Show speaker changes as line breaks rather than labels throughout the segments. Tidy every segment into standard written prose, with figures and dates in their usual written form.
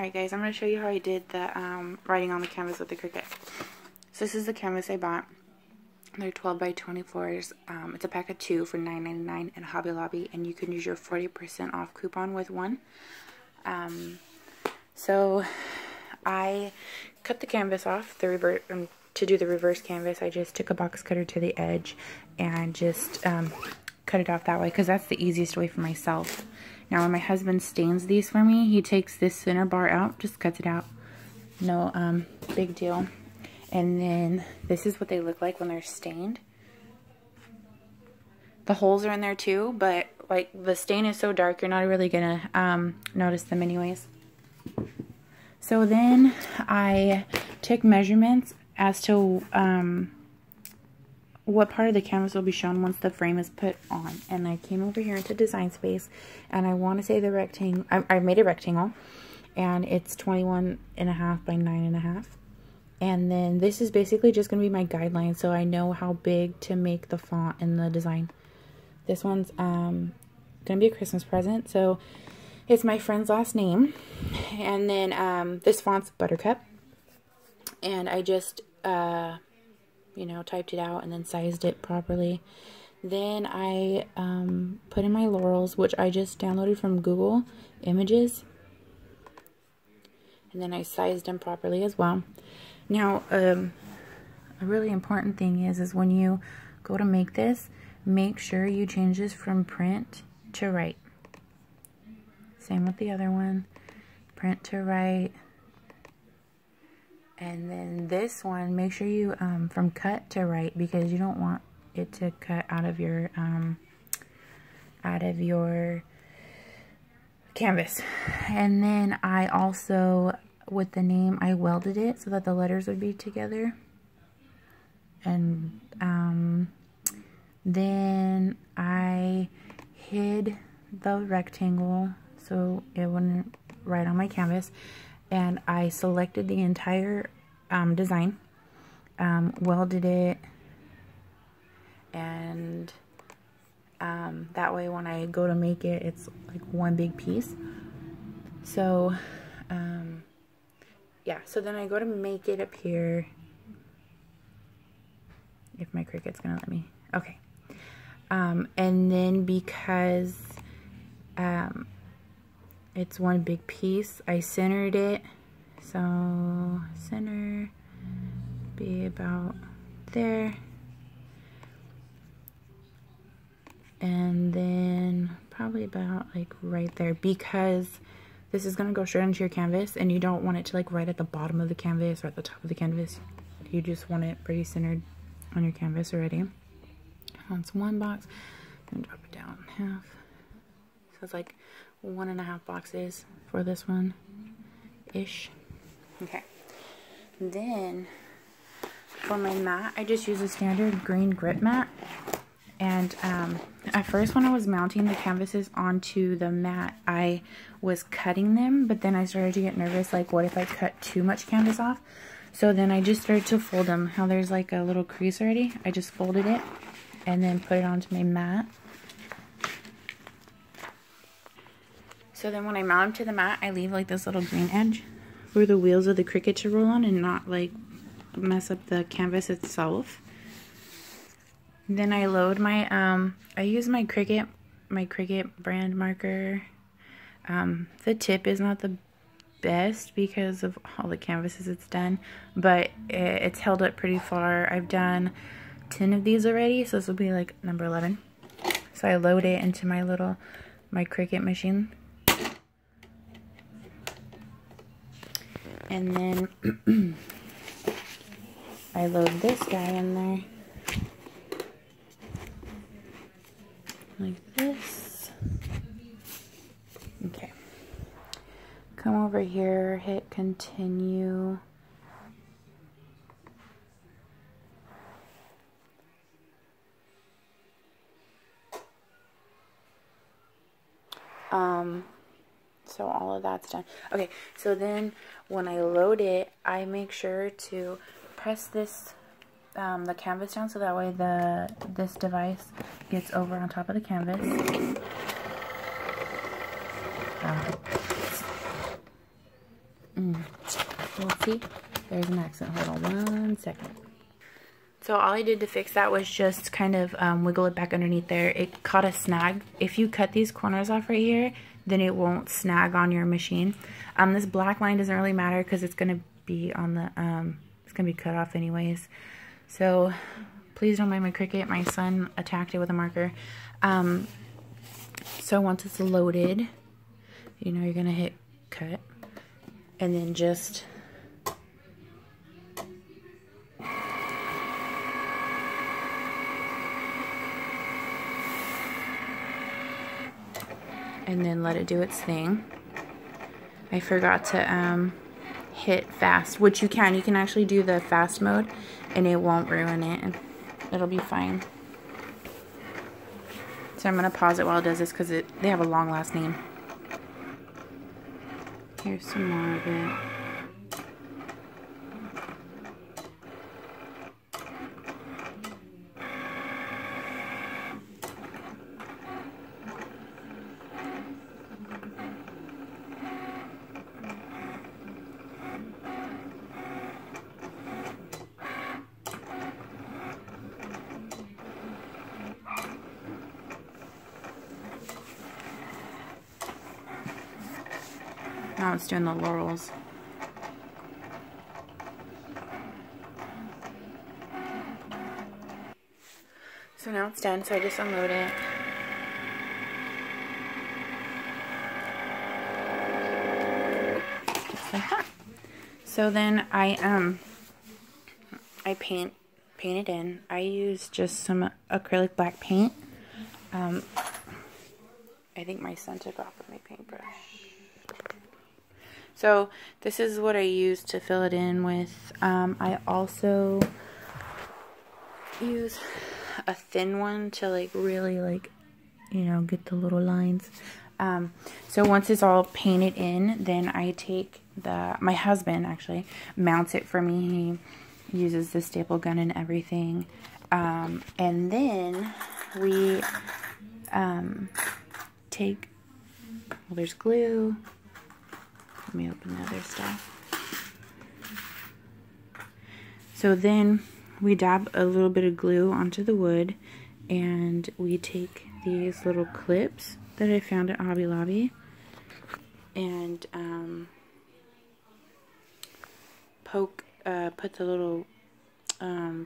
Alright guys, I'm going to show you how I did the writing on the canvas with the Cricut. So this is the canvas I bought. They're 12 by 24s. It's a pack of 2 for $9.99 at Hobby Lobby, and you can use your 40% off coupon with one. So I cut the canvas off. To do the reverse canvas, I just took a box cutter to the edge and just cut it off that way, because that's the easiest way for myself. Now when my husband stains these for me, he takes this center bar out, just cuts it out. No big deal. And then this is what they look like when they're stained. The holes are in there too, but like the stain is so dark, you're not really gonna notice them anyways. So then I took measurements as to what part of the canvas will be shown once the frame is put on. And I came over here into Design Space, and I want to say the rectangle, I made a rectangle, and it's 21.5 by 9.5. And then this is basically just going to be my guideline, so I know how big to make the font in the design. This one's going to be a Christmas present, so it's my friend's last name. And then this font's Buttercup, and I just you know, typed it out and then sized it properly. Then I put in my Laurels, which I just downloaded from Google Images, and then I sized them properly as well. Now, a really important thing is when you go to make this, make sure you change this from print to write. Same with the other one, print to write. And then this one, make sure you from cut to write, because you don't want it to cut out of your canvas. And then I also, with the name, I welded it so that the letters would be together. And then I hid the rectangle so it wouldn't write on my canvas. And I selected the entire design, welded it, and that way when I go to make it, it's like one big piece. So, yeah, so then I go to make it up here, if my Cricut's gonna let me. Okay. And then because it's one big piece, I centered it. So center be about there. And then probably about like right there, because this is going to go straight onto your canvas, and you don't want it to like right at the bottom of the canvas or at the top of the canvas. You just want it pretty centered on your canvas already. That's one box. I'm gonna drop it down in half. So it's like 1.5 boxes for this one ish. Okay, then for my mat, I just use a standard green grip mat. And at first when I was mounting the canvases onto the mat, I was cutting them, but then I started to get nervous, like what if I cut too much canvas off? So then I just started to fold them. How there's like a little crease already, I just folded it and then put it onto my mat. So then when I mount them to the mat, I leave like this little green edge for the wheels of the Cricut to roll on and not like mess up the canvas itself. Then I load my, I use my Cricut brand marker. The tip is not the best because of all the canvases it's done, but it's held up pretty far. I've done 10 of these already, so this will be like number 11. So I load it into my Cricut machine. And then I load this guy in there. Like this. Okay. Come over here, hit continue. So all of that's done. Okay, so then when I load it, I make sure to press this the canvas down so that way this device gets over on top of the canvas. Let's see. There's an accent. Hold on 1 second. So all I did to fix that was just kind of wiggle it back underneath there. It caught a snag. If you cut these corners off right here, then it won't snag on your machine. This black line doesn't really matter because it's going to be on the, it's going to be cut off anyways. So please don't mind my Cricut. My son attacked it with a marker. So once it's loaded, you know, you're going to hit cut and then just let it do its thing. I forgot to hit fast, which you can actually do the fast mode and it won't ruin it, and it'll be fine. So I'm gonna pause it while it does this because they have a long last name. Here's some more of it. Now it's doing the laurels. So now it's done, so I just unload it. Just like that. So then I paint it in. I use just some acrylic black paint. I think my son took off with my paintbrush. So this is what I use to fill it in with. I also use a thin one to like really like, you know, get the little lines. So once it's all painted in, then I take my husband actually mounts it for me. He uses the staple gun and everything. And then we take, well, there's glue. Let me open the other stuff. So then we dab a little bit of glue onto the wood, and we take these little clips that I found at Hobby Lobby and put the little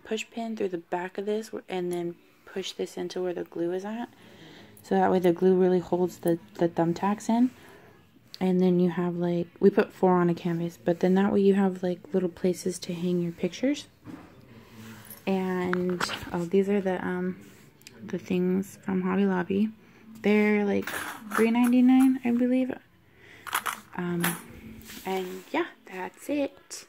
push pin through the back of this and then push this into where the glue is at. So that way the glue really holds the thumbtacks in. And then you have like, we put 4 on a canvas, but then that way you have like little places to hang your pictures. And, oh, these are the things from Hobby Lobby. They're like $3.99, I believe. And yeah, that's it.